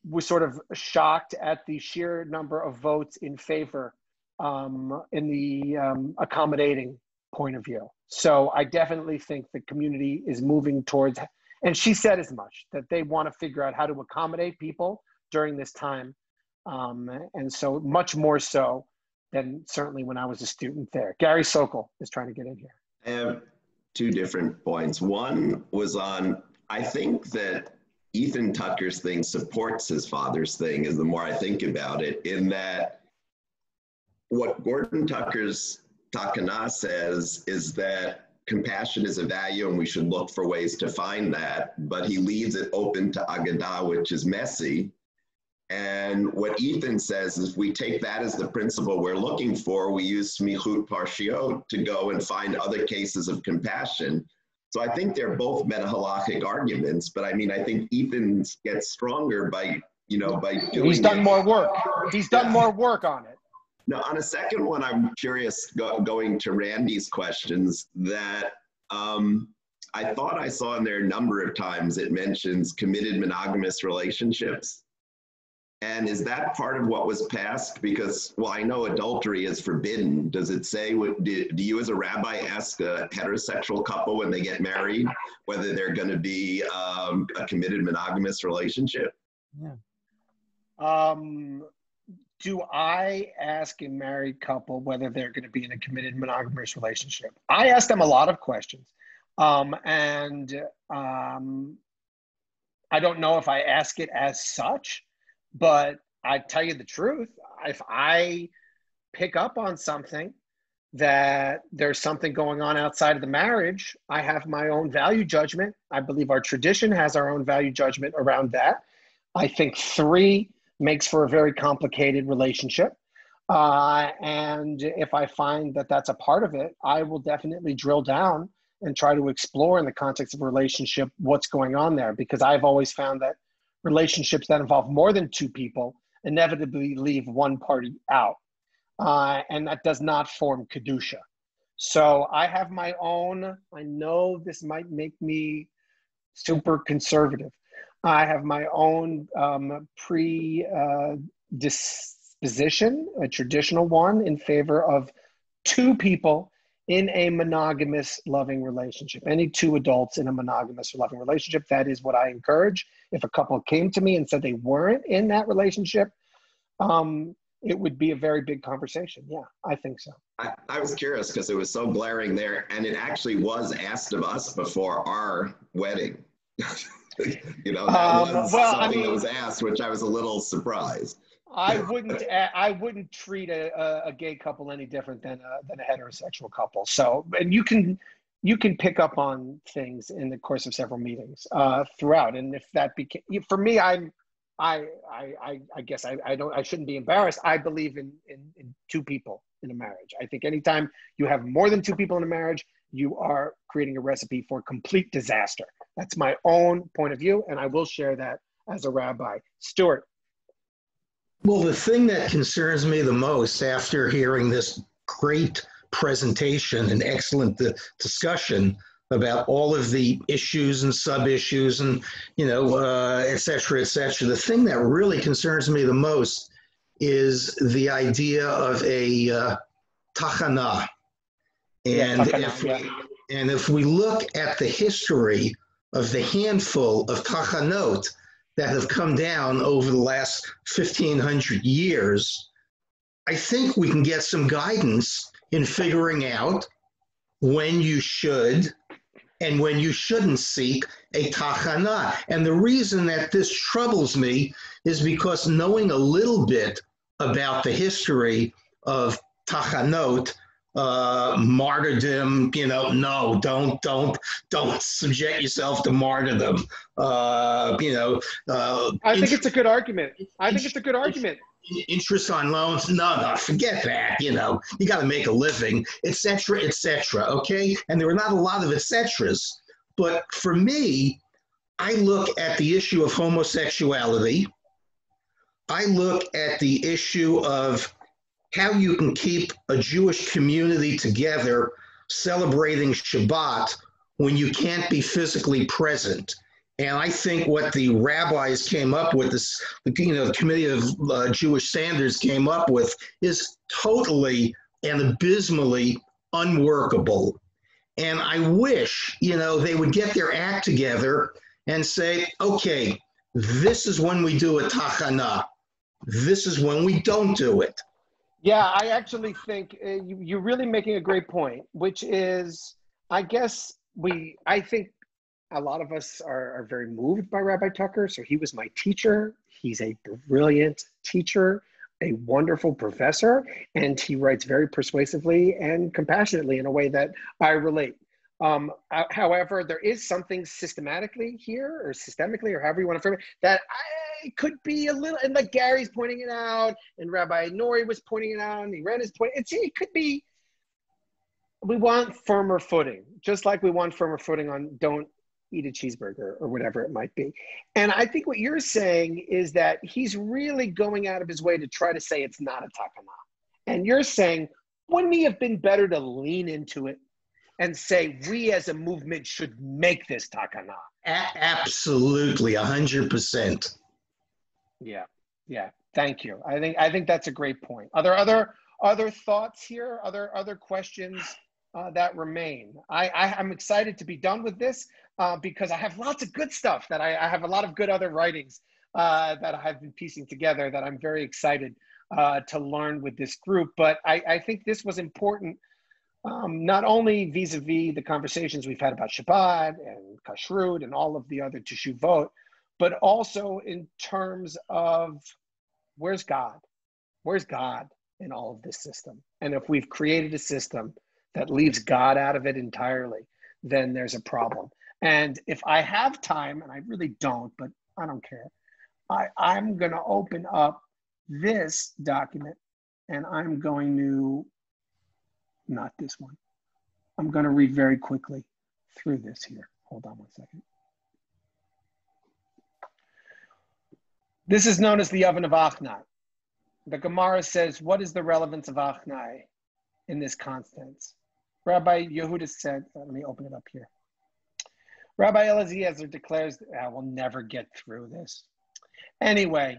we're sort of shocked at the sheer number of votes in favor in the accommodating point of view. So I definitely think the community is moving towards, and she said as much, that they want to figure out how to accommodate people during this time. And so much more so than certainly when I was a student there. Gary Sokol is trying to get in here. I have two different points. One was on, I think that Ethan Tucker's thing supports his father's thing, is the more I think about it, in that what Gordon Tucker's takana says is that compassion is a value and we should look for ways to find that, but he leaves it open to Agadah, which is messy. And what Ethan says is we take that as the principle we're looking for, we use smichut parshiot to go and find other cases of compassion. So I think they're both meta-halachic arguments, but I mean, I think Ethan gets stronger by doing He's done more work. He's done more work on it. Now, on a second one, I'm curious, going to Randy's questions, that I thought I saw in there a number of times it mentions committed monogamous relationships. And is that part of what was passed? Because, well, I know adultery is forbidden. Does it say, do you as a rabbi ask a heterosexual couple when they get married whether they're going to be a committed monogamous relationship? Yeah. Do I ask a married couple whether they're going to be in a committed monogamous relationship? I ask them a lot of questions. And I don't know if I ask it as such, but I tell you the truth, if I pick up on something that there's something going on outside of the marriage, I have my own value judgment. I believe our tradition has our own value judgment around that. I think 3 makes for a very complicated relationship. And if I find that that's a part of it, I will definitely drill down and try to explore in the context of a relationship what's going on there, because I've always found that relationships that involve more than 2 people inevitably leave one party out. And that does not form Kedusha. So I have my own, I know this might make me super conservative. I have my own predisposition, a traditional one, in favor of 2 people in a monogamous loving relationship. Any 2 adults in a monogamous loving relationship, that is what I encourage. If a couple came to me and said they weren't in that relationship, it would be a very big conversation. Yeah, I think so. I was curious because it was so glaring there, and it actually was asked of us before our wedding. You know, that was something that was asked, which I was a little surprised. I wouldn't treat a gay couple any different than a heterosexual couple. So, and you can pick up on things in the course of several meetings throughout. And if that became, for me, I guess I shouldn't be embarrassed. I believe in 2 people in a marriage. I think anytime you have more than 2 people in a marriage, you are creating a recipe for complete disaster. That's my own point of view, and I will share that as a rabbi. Stuart. Well, the thing that concerns me the most after hearing this great presentation and excellent discussion about all of the issues and sub-issues and, et cetera, the thing that really concerns me the most is the idea of a tachana. And if we look at the history of the handful of tachanot that have come down over the last 1,500 years, I think we can get some guidance in figuring out when you should and when you shouldn't seek a tachana. And the reason that this troubles me is because knowing a little bit about the history of tachanot, martyrdom, no, don't subject yourself to martyrdom. I think it's a good argument. Interest on loans, no, forget that. You got to make a living, etc., okay? And there are not a lot of et ceteras. But for me, I look at the issue of homosexuality. I look at the issue of how you can keep a Jewish community together celebrating Shabbat when you can't be physically present. And I think what the rabbis came up with, the Committee of Jewish Standards came up with, is totally and abysmally unworkable. And I wish, they would get their act together and say, okay, this is when we do a tachana. This is when we don't do it. Yeah, I actually think you're really making a great point, which is, I think a lot of us are very moved by Rabbi Tucker. So he was my teacher. He's a brilliant teacher, a wonderful professor, and he writes very persuasively and compassionately in a way that I relate. However, there is something systematically here, or systemically, or however you want to frame it, that could be a little, and like Gary's pointing it out, and Rabbi Nori was pointing it out, and Iran is pointing, it could be, we want firmer footing, just like we want firmer footing on don't eat a cheeseburger or whatever it might be. And I think what you're saying is that he's really going out of his way to try to say it's not a takana. And you're saying, wouldn't he have been better to lean into it and say, we as a movement should make this takana? Absolutely, 100%. Yeah. Thank you. I think that's a great point. Are there other thoughts here? Other questions that remain? I'm excited to be done with this because I have lots of good stuff that I have a lot of good other writings that I have been piecing together that I'm very excited to learn with this group. But I think this was important, not only vis-a-vis the conversations we've had about Shabbat and Kashrut and all of the other Teshuvot, but also in terms of where's God? Where's God? in all of this system. And if we've created a system that leaves God out of it entirely, then there's a problem. And if I have time, and I really don't, but I don't care, I'm going to open up this document, and I'm going to, not this one, I'm going to read very quickly through this here. Hold on one second. This is known as the oven of Achnai. The Gemara says, what is the relevance of Achnai in this constance? Rabbi Yehuda said, let me open it up here. Rabbi Eliezer declares, we'll never get through this. Anyway,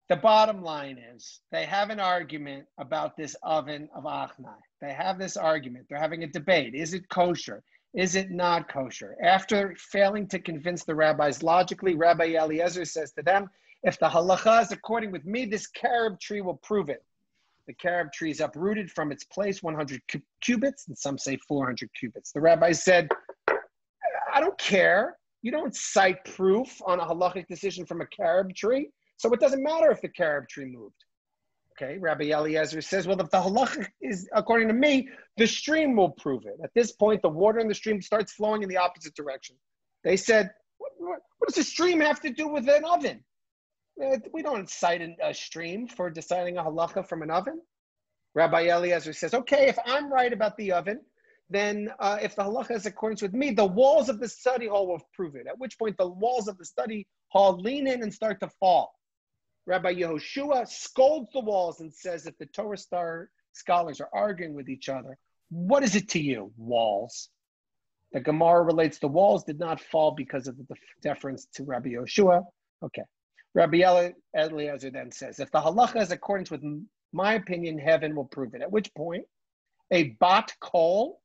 the bottom line is they have an argument about this oven of Achnai. They have this argument. They're having a debate. Is it kosher? Is it not kosher? After failing to convince the rabbis logically, Rabbi Eliezer says to them, if the halacha is according with me, this carob tree will prove it. The carob tree is uprooted from its place 100 cubits, and some say 400 cubits. The rabbis said, I don't care. You don't cite proof on a halachic decision from a carob tree, so it doesn't matter if the carob tree moved. Okay, Rabbi Eliezer says, well, if the halacha is according to me, the stream will prove it. At this point, the water in the stream starts flowing in the opposite direction. They said, what does a stream have to do with an oven? We don't cite a stream for deciding a halacha from an oven. Rabbi Eliezer says, okay, if I'm right about the oven, then if the halacha is accordance with me, the walls of the study hall will prove it, at which point the walls of the study hall lean in and start to fall. Rabbi Yehoshua scolds the walls and says, if the Torah scholars are arguing with each other, what is it to you, walls? The Gemara relates the walls did not fall because of the deference to Rabbi Yehoshua. Okay. Rabbi Eliezer then says, if the halacha is accordance with my opinion, heaven will prove it. At which point, a bat kol,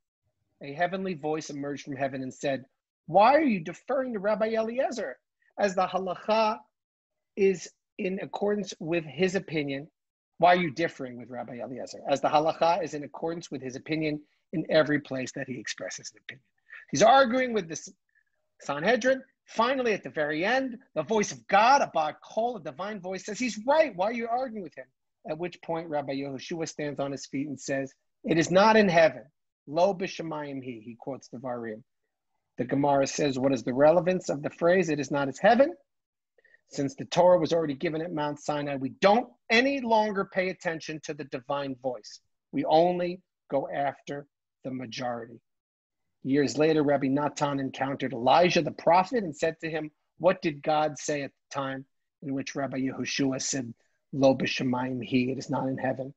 a heavenly voice emerged from heaven and said, why are you deferring to Rabbi Eliezer? As the halacha is in accordance with his opinion, why are you differing with Rabbi Eliezer? As the halacha is in accordance with his opinion in every place that he expresses an opinion. He's arguing with the Sanhedrin. Finally, at the very end, the voice of God, a bat kol, a divine voice, says, he's right. Why are you arguing with him? At which point, Rabbi Yehoshua stands on his feet and says, it is not in heaven. Lo b'shamayim he quotes the Varim. The Gemara says, what is the relevance of the phrase, it is not as heaven? Since the Torah was already given at Mount Sinai, we don't any longer pay attention to the divine voice. We only go after the majority. Years later, Rabbi Natan encountered Elijah the prophet and said to him, what did God say at the time? In which Rabbi Yehoshua said, Lo b'shamayim he, it is not in heaven.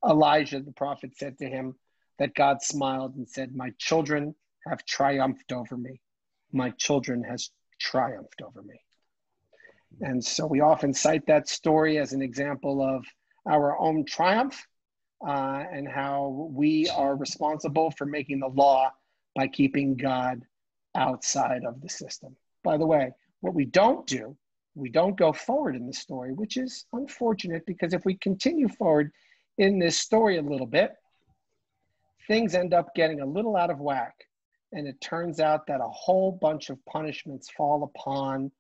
Elijah the prophet said to him that God smiled and said, my children have triumphed over me. My children has triumphed over me. And so we often cite that story as an example of our own triumph and how we are responsible for making the law by keeping God outside of the system. By the way, what we don't do, we don't go forward in the story, which is unfortunate because if we continue forward in this story a little bit, things end up getting a little out of whack. And it turns out that a whole bunch of punishments fall upon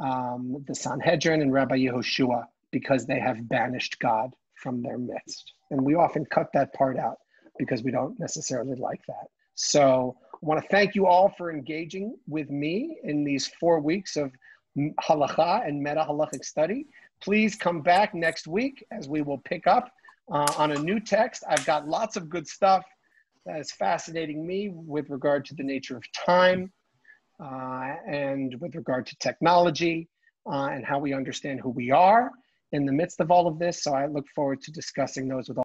the Sanhedrin and Rabbi Yehoshua because they have banished God from their midst. And we often cut that part out because we don't necessarily like that. So I want to thank you all for engaging with me in these 4 weeks of halacha and meta halachic study. Please come back next week as we will pick up on a new text. I've got lots of good stuff that is fascinating me with regard to the nature of time and with regard to technology and how we understand who we are in the midst of all of this. So I look forward to discussing those with all